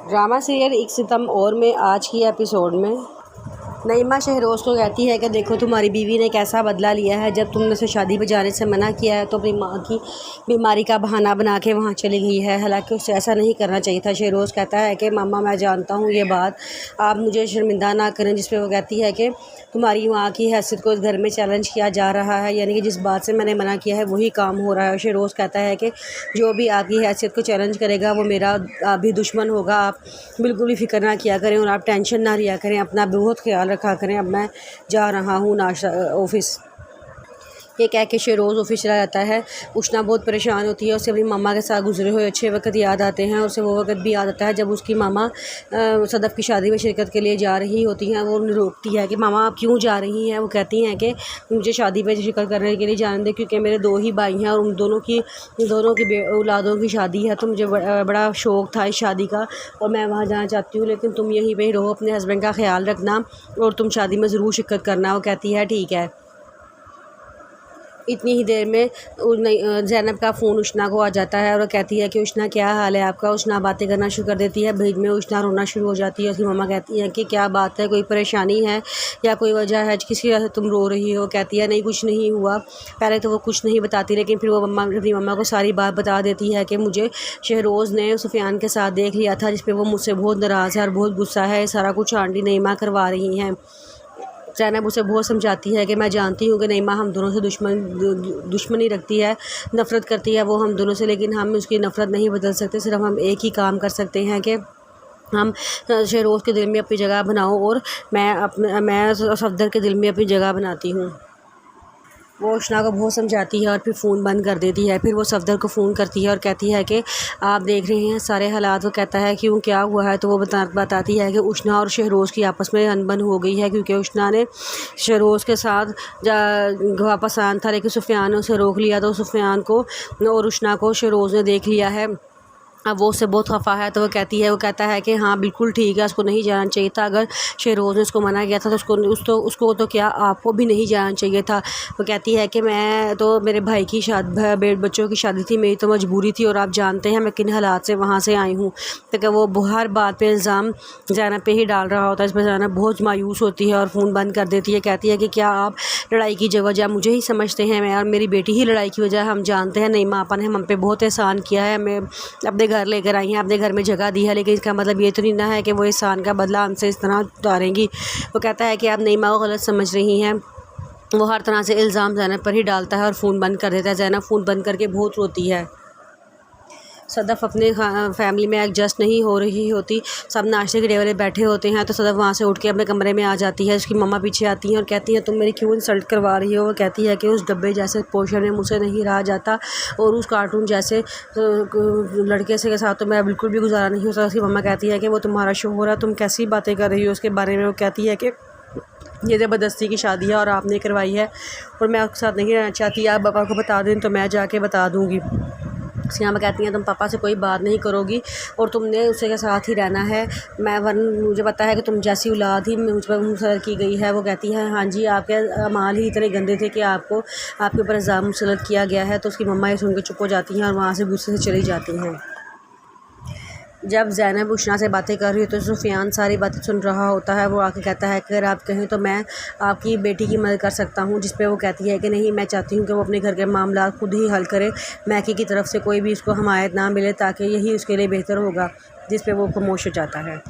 Drama serial एक सितम और में आज की एपिसोड में नईमा शहरोज़ को कहती है कि देखो तुम्हारी बीवी ने कैसा बदला लिया है। जब तुमने उसे शादी पर जाने से मना किया है तो अपनी माँ की बीमारी का बहाना बना के वहाँ चली गई है, हालांकि उसे ऐसा नहीं करना चाहिए था। शहरोज़ कहता है कि मामा मैं जानता हूँ ये बात, आप मुझे शर्मिंदा ना करें। जिस पे वो कहती है कि तुम्हारी माँ की हैसियत को इस घर में चैलेंज किया जा रहा है, यानी कि जिस बात से मैंने मना किया है वही काम हो रहा है। शहरोज़ कहता है कि जो भी आपकी हैसियत को चैलेंज करेगा वो मेरा भी दुश्मन होगा, आप बिल्कुल भी फिक्र ना किया करें और आप टेंशन ना लिया करें, अपना बहुत ख्याल रखा करें। अब मैं जा रहा हूँ नाश्ता ऑफिस। ये कह के शहरोज़ ऑफिस चला जाता है। उष्णा बहुत परेशान होती है, उसे अपनी मामा के साथ गुजरे हुए अच्छे वक्त याद आते हैं। उसे वो वक्त भी याद आता है जब उसकी मामा सदफ़ की शादी में शिरकत के लिए जा रही होती हैं। वो रोकती है कि मामा आप क्यों जा रही हैं। वो कहती हैं कि मुझे शादी में शिरकत करने के लिए जाने दें, क्योंकि मेरे 2 ही भाई हैं और उन दोनों की औलादों की शादी है, तो मुझे बड़ा शौक़ था इस शादी का और मैं वहाँ जाना चाहती हूँ, लेकिन तुम यहीं पर रहो, अपने हस्बैंड का ख्याल रखना और तुम शादी में ज़रूर शिरकत करना। वो कहती है ठीक है। इतनी ही देर में ज़ैनब का फ़ोन उष्णा को आ जाता है और वो कहती है कि उष्णा क्या हाल है आपका। उष्णा बातें करना शुरू कर देती है। बीच में उष्णा रोना शुरू हो जाती है। उसकी मम्मा कहती है कि क्या बात है, कोई परेशानी है या कोई वजह है, किसी वजह से तुम रो रही हो। कहती है नहीं कुछ नहीं हुआ। पहले तो वो कुछ नहीं बताती, लेकिन फिर वो अपनी मम्मा को सारी बात बता देती है कि मुझे शहरोज़ ने सुफियान के साथ देख लिया था, जिस पर वो मुझसे बहुत नाराज़ है और बहुत गुस्सा है। सारा कुछ आंटी नईमा करवा रही हैं। ज़ैनब उसे बहुत समझाती है कि मैं जानती हूँ कि नईमा हम दोनों से दुश्मनी रखती है, नफ़रत करती है वो हम दोनों से, लेकिन हम उसकी नफ़रत नहीं बदल सकते। सिर्फ हम एक ही काम कर सकते हैं कि हम शहरोज़ के दिल में अपनी जगह बनाओ और मैं सफदर के दिल में अपनी जगह बनाती हूँ। वो उष्णा को बहुत समझाती है और फिर फ़ोन बंद कर देती है। फिर वो सफदर को फ़ोन करती है और कहती है कि आप देख रहे हैं सारे हालात। वो कहता है क्यों क्या हुआ है, तो वो बताती है कि उष्णा और शहरोज़ की आपस में अनबन हो गई है, क्योंकि उष्णा ने शहरोज़ के साथ वापस आना था, लेकिन सुफियान ने उसे रोक लिया। तो सुफियान को और उष्णा को शहरोज़ ने देख लिया है। अब वो उससे बहुत खफा है, तो वो कहता है कि हाँ बिल्कुल ठीक है, उसको नहीं जाना चाहिए था। अगर शहरोज़ ने उसको मना किया था तो उसको तो क्या आपको भी नहीं जाना चाहिए था। वो कहती है कि मैं तो मेरे भाई की बच्चों की शादी थी, मेरी तो मजबूरी थी और आप जानते हैं मैं किन हालात से वहाँ से आई हूँ। तो वो हर बात पे इल्ज़ाम ज़ैनब पे ही डाल रहा होता है। इस पर ज़ैनब बहुत मायूस होती है और फ़ोन बंद कर देती है। कहती है कि क्या आप लड़ाई की वजह मुझे ही समझते हैं, मैं और मेरी बेटी ही लड़ाई की वजह हम जानते हैं। नईमा आपा ने हम पे बहुत एहसान किया है, हमें अपने घर लेकर आई हैं, अपने घर में जगह दी है, लेकिन इसका मतलब ये तो नहीं ना है कि वो एहसान का बदला हमसे इस तरह उतारेंगी। वो कहता है कि आप नईमा को गलत समझ रही हैं। वो हर तरह से इल्ज़ाम ज़ैनब पर ही डालता है और फ़ोन बंद कर देता है। ज़ैनब फ़ोन बंद करके बहुत रोती है। सदफ़ अपने फैमिली में एडजस्ट नहीं हो रही होती। सब नाश्ते के टेबल पे बैठे होते हैं, तो सदफ़ वहाँ से उठ के अपने कमरे में आ जाती है। उसकी मम्मा पीछे आती हैं और कहती हैं तुम मेरी क्यों इंसल्ट करवा रही हो। वो कहती है कि उस डब्बे जैसे पोर्शन में मुझसे नहीं रहा जाता और उस कार्टून जैसे लड़के से के साथ तो मैं बिल्कुल भी गुजारा नहीं हो सकता। उसकी मम्मा कहती है कि वो तुम्हारा शौहर है, तुम कैसी बातें कर रही हो उसके बारे में। वो कहती है कि ये ज़बरदस्ती की शादी है और आपने करवाई है और मैं आपके साथ नहीं रहना चाहती। आप पापा को बता दें तो मैं जाके बता दूँगी। उसकी माँ कहती हैं तुम पापा से कोई बात नहीं करोगी और तुमने उसे के साथ ही रहना है। मुझे पता है कि तुम जैसी औलाद ही मुझ पर मुसलत की गई है। वो कहती है हाँ जी, आपके अमाल ही इतने गंदे थे कि आपके ऊपर इल्ज़ाम मुसलत किया गया है। तो उसकी मम्मा ये सुन के चुप हो जाती हैं और वहाँ से गुस्से से चली जाती हैं। जब ज़ैनब उष्णा से बातें कर रही हो तो सुफियान सारी बातें सुन रहा होता है। वो आके कहता है कि अगर आप कहें तो मैं आपकी बेटी की मदद कर सकता हूँ। जिस पे वो कहती है कि नहीं, मैं चाहती हूँ कि वो अपने घर के मामला खुद ही हल करे, मैकी की तरफ से कोई भी उसको हमायत ना मिले, ताकि यही उसके लिए बेहतर होगा। जिस पे वो खामोश हो जाता है।